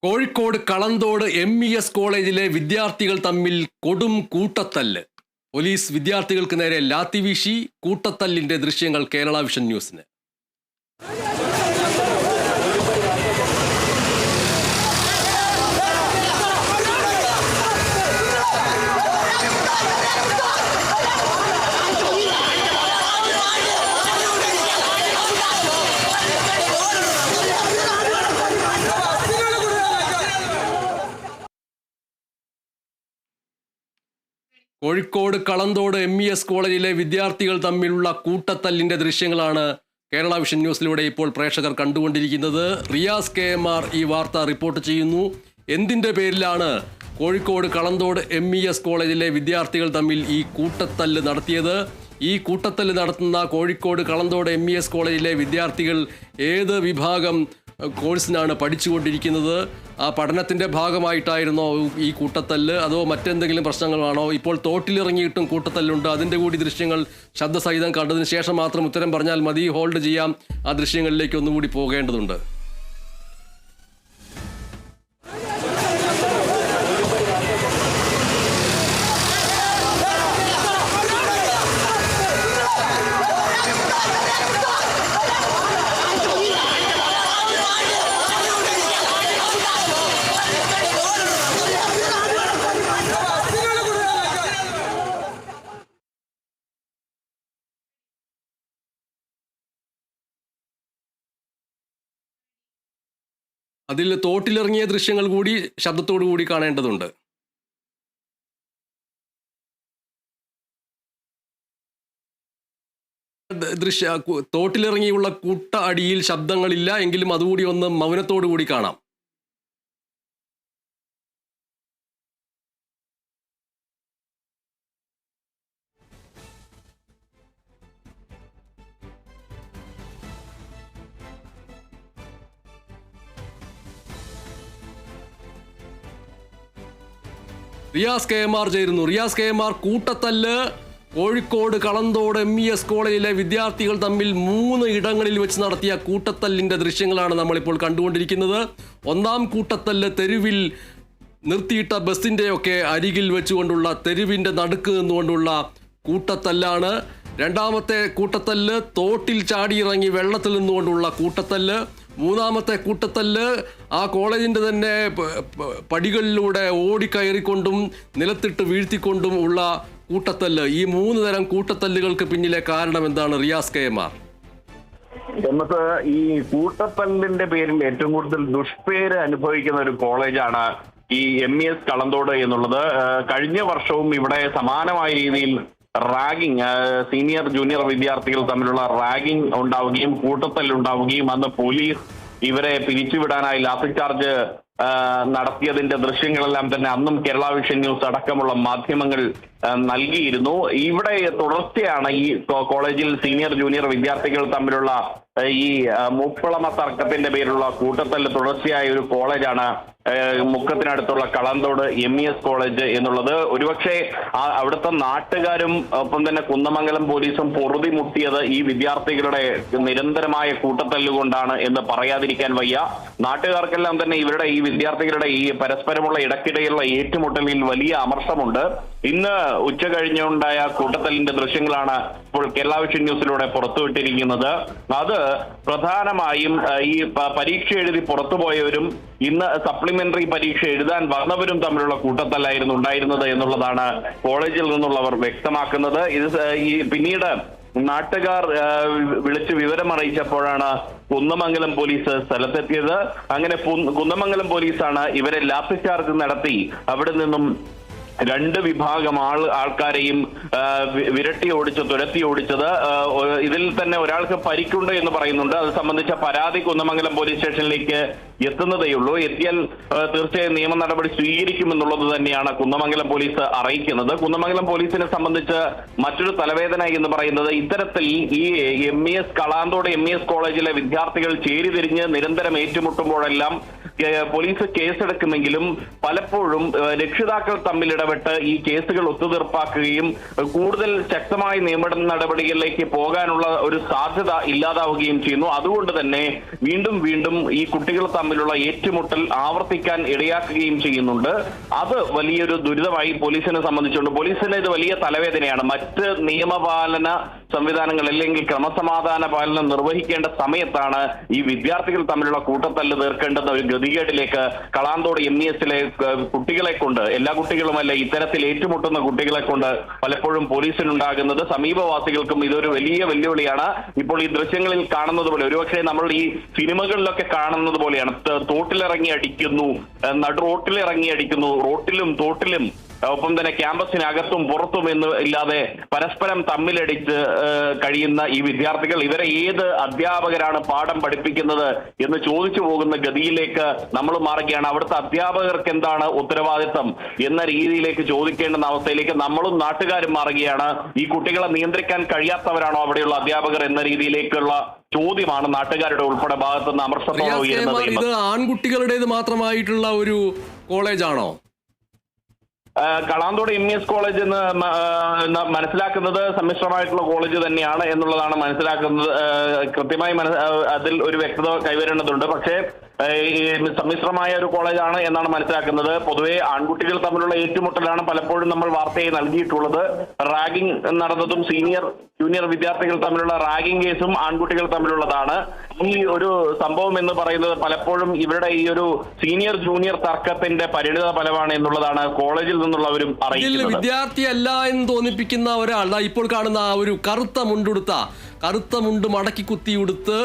Kozhikode Kalanthode MES കോളേജിലെ വിദ്യാർത്ഥികൾ തമ്മിൽ കൊടും കൂട്ടത്തല്ല്. പോലീസ് വിദ്യാർത്ഥികൾക്ക് നേരെ ലാത്തി വീശി. കൂട്ടത്തല്ലിന്റെ ദൃശ്യങ്ങൾ കേരള വിഷൻ ന്യൂസിന്. കോഴിക്കോട് കളന്തോട് MES കോളേജിലെ വിദ്യാർത്ഥികൾ തമ്മിലുള്ള കൂട്ടത്തല്ലിന്റെ ദൃശ്യങ്ങളാണ് കേരള വിഷൻ ന്യൂസിലൂടെ ഇപ്പോൾ പ്രേക്ഷകർ കണ്ടുകൊണ്ടിരിക്കുന്നത്. റിയാസ് KMR ഈ വാർത്ത റിപ്പോർട്ട് ചെയ്യുന്നു. എന്തിന്റെ പേരിലാണ് കോഴിക്കോട് കളന്തോട് MES കോളേജിലെ വിദ്യാർത്ഥികൾ തമ്മിൽ ഈ കൂട്ടത്തല്ല് നടത്തിയത്? ഈ കൂട്ടത്തല്ല് നടത്തുന്ന കോഴിക്കോട് കളന്തോട് MES കോളേജിലെ വിദ്യാർത്ഥികൾ ഏത് വിഭാഗം കോഴ്സിനാണ് പഠിച്ചുകൊണ്ടിരിക്കുന്നത്? ആ പഠനത്തിൻ്റെ ഭാഗമായിട്ടായിരുന്നോ ഈ കൂട്ടത്തല്ല്, അതോ മറ്റെന്തെങ്കിലും പ്രശ്നങ്ങളാണോ? ഇപ്പോൾ തോട്ടിലിറങ്ങിയിട്ടും കൂട്ടത്തല്ലുണ്ട്. അതിൻ്റെ കൂടി ദൃശ്യങ്ങൾ ശബ്ദസഹിതം കണ്ടതിന് ശേഷം മാത്രം ഉത്തരം പറഞ്ഞാൽ മതി. ഹോൾഡ് ചെയ്യാം. ആ ദൃശ്യങ്ങളിലേക്ക് ഒന്നുകൂടി പോകേണ്ടതുണ്ട്. അതിൽ തോട്ടിലിറങ്ങിയ ദൃശ്യങ്ങൾ കൂടി ശബ്ദത്തോടു കൂടി കാണേണ്ടതുണ്ട്. തോട്ടിലിറങ്ങിയുള്ള കൂട്ട അടിയിൽ ശബ്ദങ്ങളില്ല എങ്കിലും അതുകൂടി ഒന്ന് മൗനത്തോടു കൂടി കാണാം. റിയാസ് KMR ചേരുന്നു. റിയാസ് KMR, കൂട്ടത്തല്ല് കോഴിക്കോട് കളന്തോട് MES കോളേജിലെ വിദ്യാർത്ഥികൾ തമ്മിൽ 3 ഇടങ്ങളിൽ വെച്ച് നടത്തിയ കൂട്ടത്തല്ലിന്റെ ദൃശ്യങ്ങളാണ് നമ്മളിപ്പോൾ കണ്ടുകൊണ്ടിരിക്കുന്നത്. ഒന്നാം കൂട്ടത്തല്ല് തെരുവിൽ നിർത്തിയിട്ട ബസിൻ്റെയൊക്കെ അരികിൽ വെച്ചുകൊണ്ടുള്ള, തെരുവിൻ്റെ നടുക്ക് നിന്നുകൊണ്ടുള്ള കൂട്ടത്തല്ലാണ്. രണ്ടാമത്തെ കൂട്ടത്തല്ല് തോട്ടിൽ ചാടിയിറങ്ങി വെള്ളത്തിൽ നിന്നുകൊണ്ടുള്ള കൂട്ടത്തല്ല്. മൂന്നാമത്തെ കൂട്ടത്തല്ല് ആ കോളേജിൻ്റെ തന്നെ പടികളിലൂടെ ഓടിക്കയറിക്കൊണ്ടും നിലത്തിട്ട് വീഴ്ത്തിക്കൊണ്ടും ഉള്ള കൂട്ടത്തല്ല്. ഈ 3 തരം കൂട്ടത്തല്ലുകൾക്ക് പിന്നിലെ കാരണം എന്താണ് റിയാസ് KMR? ഈ കൂട്ടത്തല്ലിന്റെ പേരിൽ ഏറ്റവും കൂടുതൽ ദുഷ്പേര് അനുഭവിക്കുന്ന ഒരു കോളേജാണ് ഈ MES കളന്തോട് എന്നുള്ളത്. കഴിഞ്ഞ വർഷവും ഇവിടെ സമാനമായ രീതിയിൽ റാഗിങ്, സീനിയർ ജൂനിയർ വിദ്യാർത്ഥികൾ തമ്മിലുള്ള റാഗിങ് ഉണ്ടാവുകയും കൂട്ടത്തല്ലുണ്ടാവുകയും അന്ന് പോലീസ് ഇവരെ പിരിച്ചുവിടാനായി ലാത്തിചാർജ് നടത്തിയതിന്റെ ദൃശ്യങ്ങളെല്ലാം തന്നെ അന്നും കേരള വിഷൻ ന്യൂസ് അടക്കമുള്ള മാധ്യമങ്ങൾ നൽകിയിരുന്നു. ഇവിടെ തുടർച്ചയാണ് ഈ കോളേജിൽ സീനിയർ ജൂനിയർ വിദ്യാർത്ഥികൾ തമ്മിലുള്ള ഈ മുപ്പളമ തർക്കത്തിന്റെ പേരിലുള്ള കൂട്ടത്തല്ല് തുടർച്ചയായ ഒരു കോളേജാണ് മുക്കത്തിനടുത്തുള്ള കളന്തോട് MES കോളേജ് എന്നുള്ളത്. ഒരുപക്ഷെ അവിടുത്തെ നാട്ടുകാരും ഒപ്പം തന്നെ കുന്നമംഗലം പോലീസും പൊറുതി മുട്ടിയത് ഈ വിദ്യാർത്ഥികളുടെ നിരന്തരമായ കൂട്ടത്തല്ലുകൊണ്ടാണ് എന്ന് പറയാതിരിക്കാൻ വയ്യ. നാട്ടുകാർക്കെല്ലാം തന്നെ ഇവരുടെ ഈ വിദ്യാർത്ഥികളുടെ ഈ പരസ്പരമുള്ള ഇടയ്ക്കിടെയുള്ള ഏറ്റുമുട്ടലിൽ വലിയ അമർഷമുണ്ട്. ഇന്ന് ഉച്ച കഴിഞ്ഞുണ്ടായ കൂട്ടത്തല്ലിന്റെ ദൃശ്യങ്ങളാണ് ഇപ്പോൾ കേരള വിഷൻ ന്യൂസിലൂടെ പുറത്തുവിട്ടിരിക്കുന്നത്. അത് പ്രധാനമായും ഈ പരീക്ഷ എഴുതി പുറത്തുപോയവരും ഇന്ന് സപ്ലിമെന്ററി പരീക്ഷ എഴുതാൻ വന്നവരും തമ്മിലുള്ള കൂട്ടത്തല്ലായിരുന്നു ഉണ്ടായിരുന്നത് എന്നുള്ളതാണ് കോളേജിൽ നിന്നുള്ളവർ വ്യക്തമാക്കുന്നത്. ഇത് പിന്നീട് നാട്ടുകാർ വിളിച്ച് വിവരം അറിയിച്ചപ്പോഴാണ് കുന്നമംഗലം പോലീസ് സ്ഥലത്തെത്തിയത്. അങ്ങനെ കുന്നമംഗലം പോലീസാണ് ഇവരെ ലാത്തിചാർജ് നടത്തി അവിടെ നിന്നും 2 വിഭാഗം ആൾക്കാരെയും വിരട്ടി ഓടിച്ച് തുരത്തി ഓടിച്ചത്. ഇതിൽ തന്നെ ഒരാൾക്ക് പരിക്കുണ്ട് എന്ന് പറയുന്നുണ്ട്. അത് സംബന്ധിച്ച പരാതി കുന്നമംഗലം പോലീസ് സ്റ്റേഷനിലേക്ക് എത്തുന്നതേയുള്ളൂ. എത്തിയാൽ തീർച്ചയായും നിയമ നടപടി സ്വീകരിക്കുമെന്നുള്ളത് തന്നെയാണ് കുന്നമംഗലം പോലീസ് അറിയിക്കുന്നത്. കുന്നമംഗലം പോലീസിനെ സംബന്ധിച്ച് മറ്റൊരു തലവേദന എന്ന് പറയുന്നത് ഇത്തരത്തിൽ ഈ കളന്തോട് MES കോളേജിലെ വിദ്യാർത്ഥികൾ ചേരിതിരിഞ്ഞ് നിരന്തരം ഏറ്റുമുട്ടുമ്പോഴെല്ലാം പോലീസ് കേസെടുക്കുമെങ്കിലും പലപ്പോഴും രക്ഷിതാക്കൾ തമ്മിൽ ഇടപെട്ട് ഈ കേസുകൾ ഒത്തുതീർപ്പാക്കുകയും കൂടുതൽ ശക്തമായ നിയമ നടപടികളിലേക്ക് പോകാനുള്ള ഒരു സാധ്യത ഇല്ലാതാവുകയും ചെയ്യുന്നു. അതുകൊണ്ട് തന്നെ വീണ്ടും വീണ്ടും ഈ കുട്ടികൾ തമ്മിലുള്ള ഏറ്റുമുട്ടൽ ആവർത്തിക്കാൻ ഇടയാക്കുകയും ചെയ്യുന്നുണ്ട്. അത് വലിയൊരു ദുരിതമായി പോലീസിനെ സംബന്ധിച്ചുകൊണ്ട് പോലീസിന് ഇത് വലിയ തലവേദനയാണ്. മറ്റ് നിയമപാലന സംവിധാനങ്ങൾ അല്ലെങ്കിൽ ക്രമസമാധാന പാലനം നിർവഹിക്കേണ്ട സമയത്താണ് ഈ വിദ്യാർത്ഥികൾ തമ്മിലുള്ള കൂട്ടത്തല്ല് തീർക്കേണ്ടുന്ന ഒരു ഗതികേടിലേക്ക് കളാന്തോട് MESലെ കുട്ടികളെ കൊണ്ട്, എല്ലാ കുട്ടികളുമല്ല, ഇത്തരത്തിൽ ഏറ്റുമുട്ടുന്ന കുട്ടികളെ കൊണ്ട് പലപ്പോഴും പോലീസിനുണ്ടാകുന്നത്. സമീപവാസികൾക്കും ഇതൊരു വലിയ വെല്ലുവിളിയാണ്. ഇപ്പോൾ ഈ ദൃശ്യങ്ങളിൽ കാണുന്നത് പോലെ, ഒരുപക്ഷെ നമ്മൾ ഈ സിനിമകളിലൊക്കെ കാണുന്നത് പോലെയാണ്. തോട്ടിലിറങ്ങി അടിക്കുന്നു, നടു റോട്ടിലിറങ്ങി അടിക്കുന്നു, റോട്ടിലും തോട്ടിലും, ഒപ്പം തന്നെ ക്യാമ്പസിനകത്തും പുറത്തും എന്ന് ഇല്ലാതെ പരസ്പരം തമ്മിലടിച്ച് കഴിയുന്ന ഈ വിദ്യാർത്ഥികൾ, ഇവരെ ഏത് അധ്യാപകരാണ് പാഠം പഠിപ്പിക്കുന്നത് എന്ന് ചോദിച്ചു പോകുന്ന ഗതിയിലേക്ക് നമ്മൾ മാറുകയാണ്. അവിടുത്തെ അധ്യാപകർക്ക് എന്താണ് ഉത്തരവാദിത്തം എന്ന രീതിയിലേക്ക് ചോദിക്കേണ്ടുന്ന അവസ്ഥയിലേക്ക് നമ്മളും നാട്ടുകാരും മാറുകയാണ്. ഈ കുട്ടികളെ നിയന്ത്രിക്കാൻ കഴിയാത്തവരാണോ അവിടെയുള്ള അധ്യാപകർ എന്ന രീതിയിലേക്കുള്ള ചോദ്യമാണ് നാട്ടുകാരുടെ ഉൾപ്പെടെ ഭാഗത്തുനിന്ന് അമർഷത്തോടെ ഉയരുന്നത്. ഇത് ആൺകുട്ടികളുടേത് മാത്രമായിട്ടുള്ള ഒരു കോളേജാണോ? കളാന്തോട് MES കോളേജ് എന്ന് മനസ്സിലാക്കുന്നത് സമ്മിശ്രമായിട്ടുള്ള കോളേജ് തന്നെയാണ് എന്നുള്ളതാണ് മനസ്സിലാക്കുന്നത്. കൃത്യമായി അതിൽ ഒരു വ്യക്തത കൈവരേണ്ടതുണ്ട്. പക്ഷേ സമ്മിശ്രമായ ഒരു കോളേജാണ് എന്നാണ് മനസ്സിലാക്കുന്നത്. പൊതുവെ ആൺകുട്ടികൾ തമ്മിലുള്ള ഏറ്റുമുട്ടലാണ് പലപ്പോഴും നമ്മൾ വാർത്തയായി നൽകിയിട്ടുള്ളത്. റാഗിംഗ് നടന്നതും ജൂനിയർ വിദ്യാർത്ഥികൾ തമ്മിലുള്ള റാഗിംഗ് കേസും ആൺകുട്ടികൾ തമ്മിലുള്ളതാണ്. ഈ ഒരു സംഭവം എന്ന് പറയുന്നത് പലപ്പോഴും ഇവരുടെ ഈ ഒരു സീനിയർ ജൂനിയർ തർക്കത്തിന്റെ പരിണിത ഫലമാണ് എന്നുള്ളതാണ് കോളേജിൽ നിന്നുള്ളവരും അറിയിക്കുന്നത്. വിദ്യാർത്ഥിയല്ല എന്ന് തോന്നിപ്പിക്കുന്ന ഒരാൾ ഇപ്പോൾ കാണുന്ന ആ ഒരു കറുത്ത മുണ്ട് മടക്കി കുത്തി ഉടുത്ത്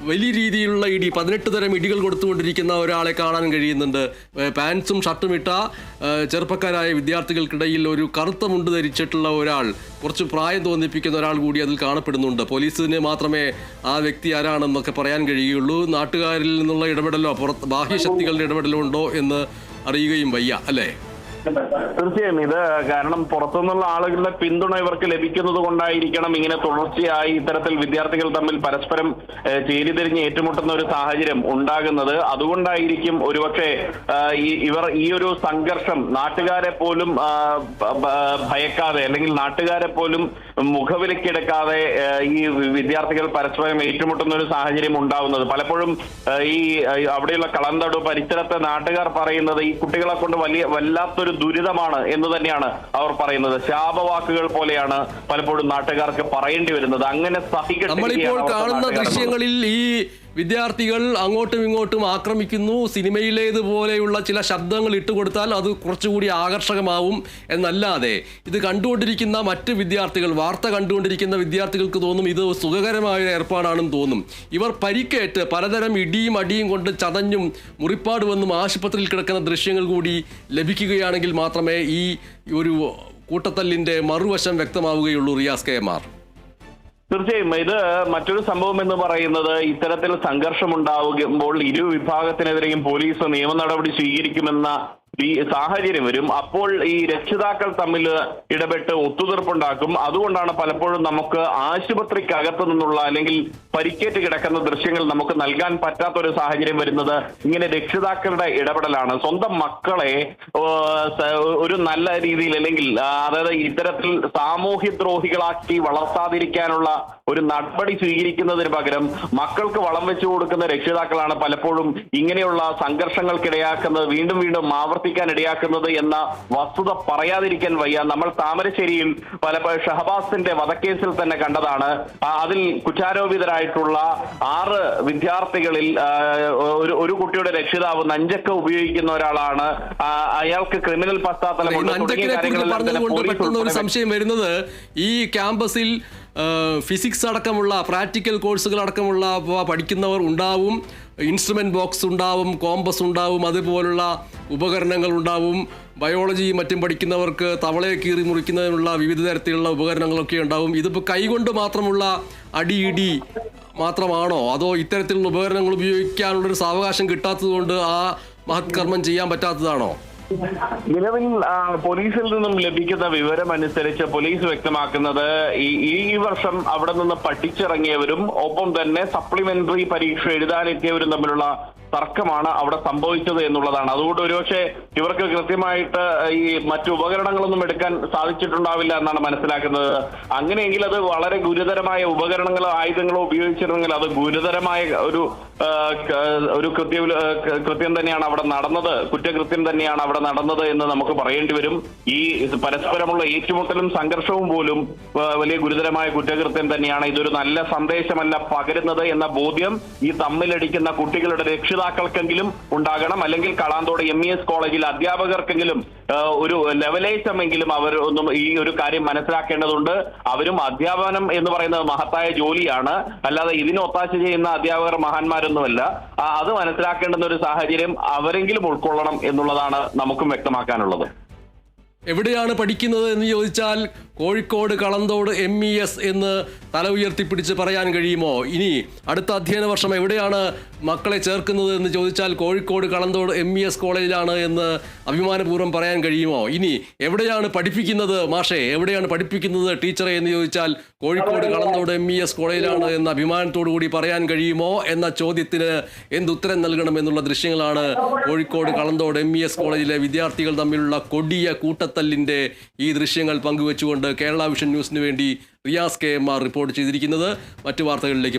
വലിയ രീതിയിലുള്ള 18 തരം ഇടികൾ കൊടുത്തുകൊണ്ടിരിക്കുന്ന ഒരാളെ കാണാൻ കഴിയുന്നുണ്ട്. പാൻസും ഷർട്ടും ഇട്ട ചെറുപ്പക്കാരായ വിദ്യാർത്ഥികൾക്കിടയിൽ ഒരു കറുത്ത മുണ്ട് ധരിച്ചിട്ടുള്ള ഒരാൾ, കുറച്ച് പ്രായം തോന്നിപ്പിക്കുന്ന ഒരാൾ കൂടി അതിൽ കാണപ്പെടുന്നുണ്ട്. പോലീസിന് മാത്രമേ ആ വ്യക്തി ആരാണെന്നൊക്കെ പറയാൻ കഴിയുകയുള്ളൂ. നാട്ടുകാരിൽ നിന്നുള്ള ഇടപെടലോ ബാഹ്യശക്തികളുടെ ഇടപെടലോ ഉണ്ടോ എന്ന് അറിയുകയും വയ്യ, അല്ലേ? തീർച്ചയായും ഇത് കാരണം പുറത്തുനിന്നുള്ള ആളുകളുടെ പിന്തുണ ഇവർക്ക് ലഭിക്കുന്നത് കൊണ്ടായിരിക്കണം ഇങ്ങനെ തുടർച്ചയായി ഇത്തരത്തിൽ വിദ്യാർത്ഥികൾ തമ്മിൽ പരസ്പരം ചേരിതിരിഞ്ഞ് ഏറ്റുമുട്ടുന്ന ഒരു സാഹചര്യം ഉണ്ടാകുന്നത്. അതുകൊണ്ടായിരിക്കും ഒരുപക്ഷെ ഇവർ ഈ ഒരു സംഘർഷം നാട്ടുകാരെ പോലും ഭയക്കാതെ അല്ലെങ്കിൽ നാട്ടുകാരെ പോലും മുഖവിലക്കെടുക്കാതെ ഈ വിദ്യാർത്ഥികൾ പരസ്പരം ഏറ്റുമുട്ടുന്ന ഒരു സാഹചര്യം ഉണ്ടാവുന്നത്. പലപ്പോഴും ഈ അവിടെയുള്ള കളന്തോട് പരിസരത്തെ നാട്ടുകാർ പറയുന്നത് ഈ കുട്ടികളെ കൊണ്ട് വല്ലാത്തൊരു ദുരിതമാണ് എന്ന് തന്നെയാണ് അവർ പറയുന്നത്. ശാപവാക്കുകൾ പോലെയാണ് പലപ്പോഴും നാട്ടുകാർക്ക് പറയേണ്ടി വരുന്നത്. അങ്ങനെ നമ്മളിപ്പോൾ കാണുന്ന ദൃശ്യങ്ങളിൽ ഈ വിദ്യാർത്ഥികൾ അങ്ങോട്ടും ഇങ്ങോട്ടും ആക്രമിക്കുന്നു. സിനിമയിലേതുപോലെയുള്ള ചില ശബ്ദങ്ങൾ ഇട്ടുകൊടുത്താൽ അത് കുറച്ചുകൂടി ആകർഷകമാവും എന്നല്ലാതെ ഇത് കണ്ടുകൊണ്ടിരിക്കുന്ന മറ്റ് വിദ്യാർത്ഥികൾ, വാർത്ത കണ്ടുകൊണ്ടിരിക്കുന്ന വിദ്യാർത്ഥികൾക്ക് തോന്നും ഇത് സുഖകരമായ ഏർപ്പാടാണെന്ന് തോന്നും. ഇവർ പരിക്കേറ്റ് പലതരം ഇടിയും അടിയും കൊണ്ട് ചതഞ്ഞും മുറിപ്പാട് വന്നും ആശുപത്രിയിൽ കിടക്കുന്ന ദൃശ്യങ്ങൾ കൂടി ലഭിക്കുകയാണെങ്കിൽ മാത്രമേ ഈ ഒരു കൂട്ടത്തല്ലിൻ്റെ മറുവശം വ്യക്തമാവുകയുള്ളൂ. റിയാസ് KM. തീർച്ചയായും ഇത് മറ്റൊരു സംഭവം എന്ന് പറയുന്നത് ഇത്തരത്തിൽ സംഘർഷം ഉണ്ടാവുമ്പോൾ ഇരു വിഭാഗത്തിനെതിരെയും പോലീസ് നിയമ നടപടി സ്വീകരിക്കുമെന്ന ഈ സാഹചര്യം വരും. അപ്പോൾ ഈ രക്ഷിതാക്കൾ തമ്മിൽ ഇടപെട്ട് ഒത്തുതീർപ്പുണ്ടാക്കും. അതുകൊണ്ടാണ് പലപ്പോഴും നമുക്ക് ആശുപത്രിക്കകത്തു നിന്നുള്ള അല്ലെങ്കിൽ പരിക്കേറ്റ് കിടക്കുന്ന ദൃശ്യങ്ങൾ നമുക്ക് നൽകാൻ പറ്റാത്തൊരു സാഹചര്യം വരുന്നത് ഇങ്ങനെ രക്ഷിതാക്കളുടെ ഇടപെടലാണ്. സ്വന്തം മക്കളെ ഒരു നല്ല രീതിയിൽ അല്ലെങ്കിൽ അതായത് ഇത്തരത്തിൽ സാമൂഹ്യദ്രോഹികളാക്കി വളർത്താതിരിക്കാനുള്ള ഒരു നടപടി സ്വീകരിക്കുന്നതിന് പകരം മക്കൾക്ക് വളം വെച്ചു കൊടുക്കുന്ന രക്ഷിതാക്കളാണ് പലപ്പോഴും ഇങ്ങനെയുള്ള സംഘർഷങ്ങൾക്കിടയാക്കുന്നത്, വീണ്ടും വീണ്ടും ആവർത്തിക്കാൻ ഇടയാക്കുന്നത് എന്ന വസ്തുത പറയാതിരിക്കാൻ വയ്യ. നമ്മൾ താമരശ്ശേരിയിൽ ഷഹബാസിന്റെ വധക്കേസിൽ തന്നെ കണ്ടതാണ്. അതിൽ കുറ്റാരോപിതരായിട്ടുള്ള 6 വിദ്യാർത്ഥികളിൽ ഒരു കുട്ടിയുടെ രക്ഷിതാവ് നഞ്ചക്ക ഉപയോഗിക്കുന്ന ഒരാളാണ്. അയാൾക്ക് ക്രിമിനൽ പശ്ചാത്തലമുണ്ട്. ഒരു സംശയം വരുന്നത് ഈ ക്യാമ്പസിൽ ഫിസിക്സ് അടക്കമുള്ള പ്രാക്ടിക്കൽ കോഴ്സുകൾ അടക്കമുള്ള പഠിക്കുന്നവർ ഉണ്ടാവും, ഇൻസ്ട്രുമെന്റ് ബോക്സ് ഉണ്ടാവും, കോമ്പസ് ഉണ്ടാവും, അതുപോലുള്ള ഉപകരണങ്ങൾ ഉണ്ടാവും. ബയോളജി മറ്റും പഠിക്കുന്നവർക്ക് തവളയെ കീറി മുറിക്കുന്നതിനുള്ള വിവിധ തരത്തിലുള്ള ഉപകരണങ്ങളൊക്കെ ഉണ്ടാവും. ഇതിപ്പോൾ കൈകൊണ്ട് മാത്രമുള്ള അടിയിടി മാത്രമാണോ, അതോ ഇത്തരത്തിലുള്ള ഉപകരണങ്ങൾ ഉപയോഗിക്കാനുള്ളൊരു സാവകാശം കിട്ടാത്തതുകൊണ്ട് ആ മഹത്കർമ്മം ചെയ്യാൻ പറ്റാത്തതാണോ? നിലവിൽ പോലീസിൽ നിന്നും ലഭിക്കുന്ന വിവരം അനുസരിച്ച് പോലീസ് വ്യക്തമാക്കുന്നത് ഈ വർഷം അവിടെ നിന്ന് പഠിച്ചിറങ്ങിയവരും ഒപ്പം തന്നെ സപ്ലിമെന്ററി പരീക്ഷ എഴുതാനെത്തിയവരും തമ്മിലുള്ള തർക്കമാണ് അവിടെ സംഭവിച്ചത് എന്നുള്ളതാണ്. അതുകൊണ്ട് ഒരുപക്ഷെ ഇവർക്ക് കൃത്യമായിട്ട് ഈ മറ്റു ഉപകരണങ്ങളൊന്നും എടുക്കാൻ സാധിച്ചിട്ടുണ്ടാവില്ല എന്നാണ് മനസ്സിലാക്കുന്നത്. അങ്ങനെയെങ്കിൽ അത് വളരെ ഗുരുതരമായ ഉപകരണങ്ങളോ ആയുധങ്ങളോ ഉപയോഗിച്ചിരുന്നെങ്കിൽ അത് ഗുരുതരമായ ഒരു കൃത്യം തന്നെയാണ് അവിടെ നടന്നത്, കുറ്റകൃത്യം തന്നെയാണ് അവിടെ നടന്നത് എന്ന് നമുക്ക് പറയേണ്ടി വരും. ഈ പരസ്പരമുള്ള ഏറ്റുമുട്ടലും സംഘർഷവും പോലും വലിയ ഗുരുതരമായ കുറ്റകൃത്യം തന്നെയാണ്. ഇതൊരു നല്ല സന്ദേശമല്ല പകരുന്നത് എന്ന ബോധ്യം ഈ തമ്മിലടിക്കുന്ന കുട്ടികളുടെ രക്ഷിതാക്കൾക്കെങ്കിലും ഉണ്ടാകണം. അല്ലെങ്കിൽ കളാന്തോട് MES കോളേജിൽ അധ്യാപകർക്കെങ്കിലും ഒരു ലെവലേശമെങ്കിലും അവർ ഒന്നും ഈ ഒരു കാര്യം മനസ്സിലാക്കേണ്ടതുണ്ട്. അവരും അധ്യാപനം എന്ന് പറയുന്നത് മഹത്തായ ജോലിയാണ്, അല്ലാതെ ഇതിന് ഒത്താശ ചെയ്യുന്ന അധ്യാപകർ മഹാന്മാരൊന്നുമല്ല. അത് മനസ്സിലാക്കേണ്ടുന്ന ഒരു സാഹചര്യം അവരെങ്കിലും ഉൾക്കൊള്ളണം എന്നുള്ളതാണ് നമുക്കും വ്യക്തമാക്കാനുള്ളത്. എവിടെയാണ് പഠിക്കുന്നത് എന്ന് ചോദിച്ചാൽ കോഴിക്കോട് കളന്തോട് MES എന്ന് തല ഉയർത്തിപ്പിടിച്ച് പറയാൻ കഴിയുമോ? ഇനി അടുത്ത അധ്യയന വർഷം എവിടെയാണ് മക്കളെ ചേർക്കുന്നത് എന്ന് ചോദിച്ചാൽ കോഴിക്കോട് കളന്തോട് MES കോളേജിലാണ് എന്ന് അഭിമാനപൂർവ്വം പറയാൻ കഴിയുമോ? ഇനി എവിടെയാണ് പഠിപ്പിക്കുന്നത് മാഷേ, എവിടെയാണ് പഠിപ്പിക്കുന്നത് ടീച്ചറെ എന്ന് ചോദിച്ചാൽ കോഴിക്കോട് കളന്തോട് MES കോളേജിലാണ് എന്ന അഭിമാനത്തോടു കൂടി പറയാൻ കഴിയുമോ എന്ന ചോദ്യത്തിന് എന്തുത്തരം നൽകണം എന്നുള്ള ദൃശ്യങ്ങളാണ് കോഴിക്കോട് കളന്തോട് MES കോളേജിലെ വിദ്യാർത്ഥികൾ തമ്മിലുള്ള കൊടിയ കൂട്ടത്തല്ലിന്റെ ഈ ദൃശ്യങ്ങൾ പങ്കുവെച്ചുകൊണ്ട് കേരള വിഷൻ ന്യൂസിന് വേണ്ടി റിയാസ് KMR റിപ്പോർട്ട് ചെയ്തിരിക്കുന്നത്. മറ്റു വാർത്തകളിലേക്ക്